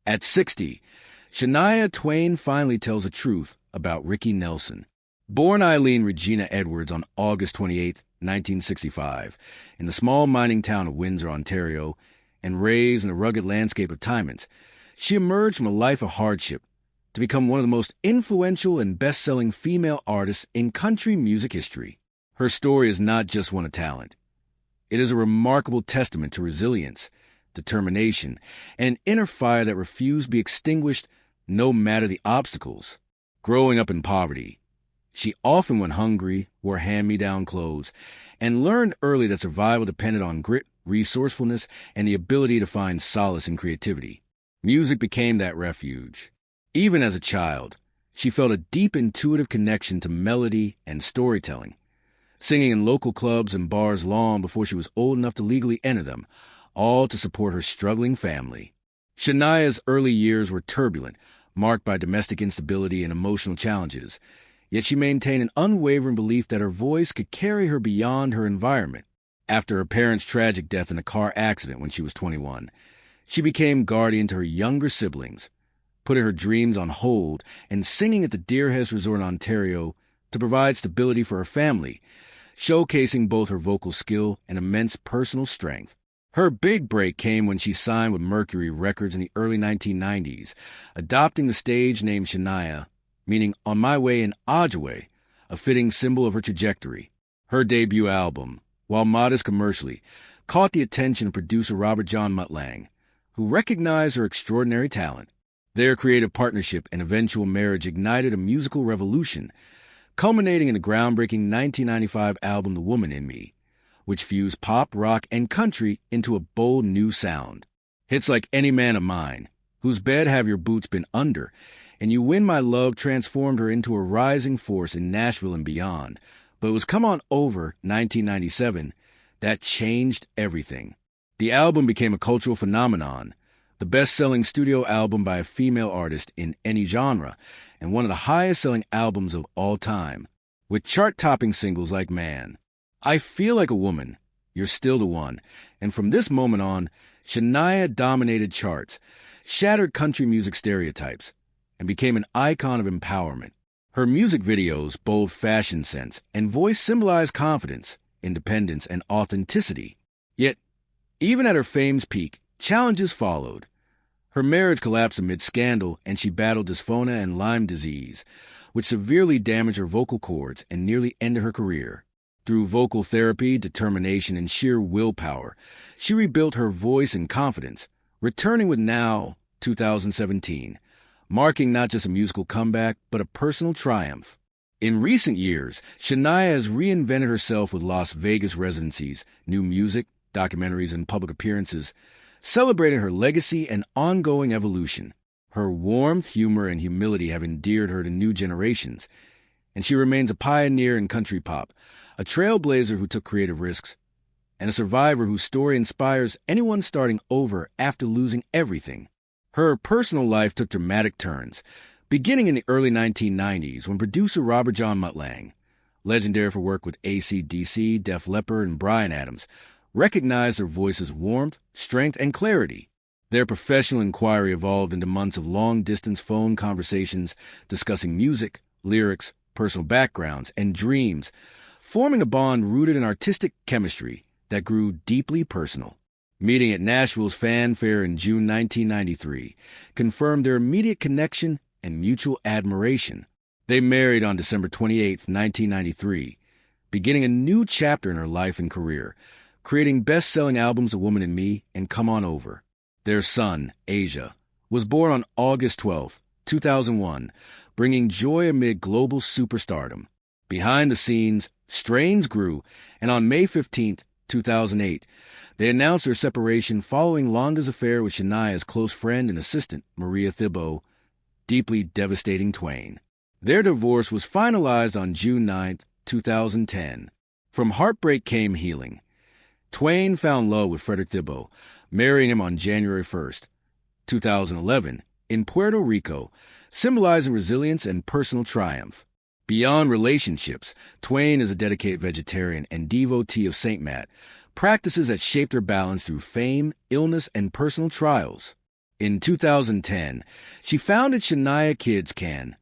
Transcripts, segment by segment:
At 60, Shania Twain finally tells the truth about Ricky Nelson. Born Eileen Regina Edwards on August 28, 1965, in the small mining town of Windsor, Ontario, and raised in the rugged landscape of Timons, she emerged from a life of hardship to become one of the most influential and best-selling female artists in country music history. Her story is not just one of talent. It is a remarkable testament to resilience, determination, and an inner fire that refused to be extinguished no matter the obstacles. Growing up in poverty, she often went hungry, wore hand-me-down clothes, and learned early that survival depended on grit, resourcefulness, and the ability to find solace in creativity. Music became that refuge. Even as a child, she felt a deep intuitive connection to melody and storytelling, singing in local clubs and bars long before she was old enough to legally enter them, all to support her struggling family. Shania's early years were turbulent, marked by domestic instability and emotional challenges, yet she maintained an unwavering belief that her voice could carry her beyond her environment. After her parents' tragic death in a car accident when she was 21, she became guardian to her younger siblings, putting her dreams on hold and singing at the Deerhest Resort in Ontario to provide stability for her family, showcasing both her vocal skill and immense personal strength. Her big break came when she signed with Mercury Records in the early 1990s, adopting the stage name Shania, meaning on my way in Ojibwe, a fitting symbol of her trajectory. Her debut album, while modest commercially, caught the attention of producer Robert John Muttlang, who recognized her extraordinary talent. Their creative partnership and eventual marriage ignited a musical revolution, culminating in the groundbreaking 1995 album The Woman in Me, which fused pop, rock, and country into a bold new sound. Hits like Any Man of Mine, Whose Bed Have Your Boots Been Under, and You Win My Love transformed her into a rising force in Nashville and beyond. But it was Come On Over, 1997, that changed everything. The album became a cultural phenomenon, the best-selling studio album by a female artist in any genre, and one of the highest-selling albums of all time, with chart-topping singles like Man, I Feel Like a Woman, You're Still the One, and from this moment on, Shania dominated charts, shattered country music stereotypes, and became an icon of empowerment. Her music videos, bold fashion sense, and voice symbolized confidence, independence, and authenticity. Yet, even at her fame's peak, challenges followed. Her marriage collapsed amid scandal, and she battled dysphonia and Lyme disease, which severely damaged her vocal cords and nearly ended her career. Through vocal therapy, determination, and sheer willpower, she rebuilt her voice and confidence, returning with Now, 2017, marking not just a musical comeback, but a personal triumph. In recent years, Shania has reinvented herself with Las Vegas residencies, new music, documentaries, and public appearances, celebrating her legacy and ongoing evolution. Her warmth, humor, and humility have endeared her to new generations, and she remains a pioneer in country pop, a trailblazer who took creative risks, and a survivor whose story inspires anyone starting over after losing everything. Her personal life took dramatic turns, beginning in the early 1990s when producer Robert John Muttlang, legendary for work with AC/DC, Def Leppard, and Bryan Adams, recognized her voice's warmth, strength, and clarity. Their professional inquiry evolved into months of long-distance phone conversations discussing music, lyrics, personal backgrounds, and dreams, forming a bond rooted in artistic chemistry that grew deeply personal. Meeting at Nashville's Fan Fair in June 1993 confirmed their immediate connection and mutual admiration. They married on December 28, 1993, beginning a new chapter in her life and career, creating best-selling albums The Woman in Me and Come On Over. Their son, Asia, was born on August 12, 2001, bringing joy amid global superstardom. Behind the scenes, strains grew, and on May 15, 2008, they announced their separation following Londa's affair with Shania's close friend and assistant, Maria Thibault, deeply devastating Twain. Their divorce was finalized on June 9, 2010. From heartbreak came healing. Twain found love with Frederick Thibault, marrying him on January 1, 2011, in Puerto Rico, symbolizing resilience and personal triumph. Beyond relationships, Twain is a dedicated vegetarian and devotee of Saint Matt, practices that shaped her balance through fame, illness, and personal trials. In 2010, she founded Shania Kids Can,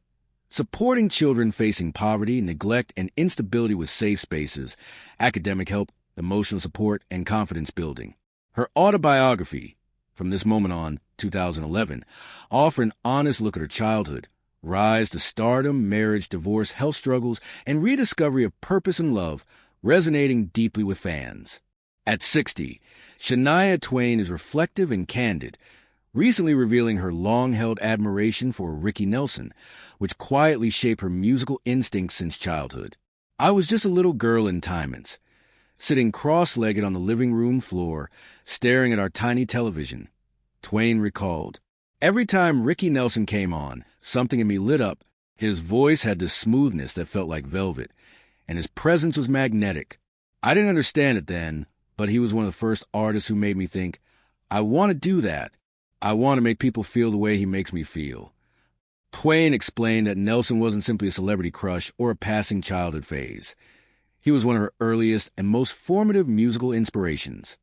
supporting children facing poverty, neglect, and instability with safe spaces, academic help, emotional support, and confidence building. Her autobiography, From This Moment On, 2011, offer an honest look at her childhood, rise to stardom, marriage, divorce, health struggles, and rediscovery of purpose and love, resonating deeply with fans. At 60, Shania Twain is reflective and candid, recently revealing her long-held admiration for Ricky Nelson, which quietly shaped her musical instincts since childhood. I was just a little girl in Timons, sitting cross-legged on the living room floor, staring at our tiny television. Twain recalled, "Every time Ricky Nelson came on, something in me lit up. His voice had this smoothness that felt like velvet, and his presence was magnetic. I didn't understand it then, but he was one of the first artists who made me think, I want to do that. I want to make people feel the way he makes me feel." Twain explained that Nelson wasn't simply a celebrity crush or a passing childhood phase. He was one of her earliest and most formative musical inspirations.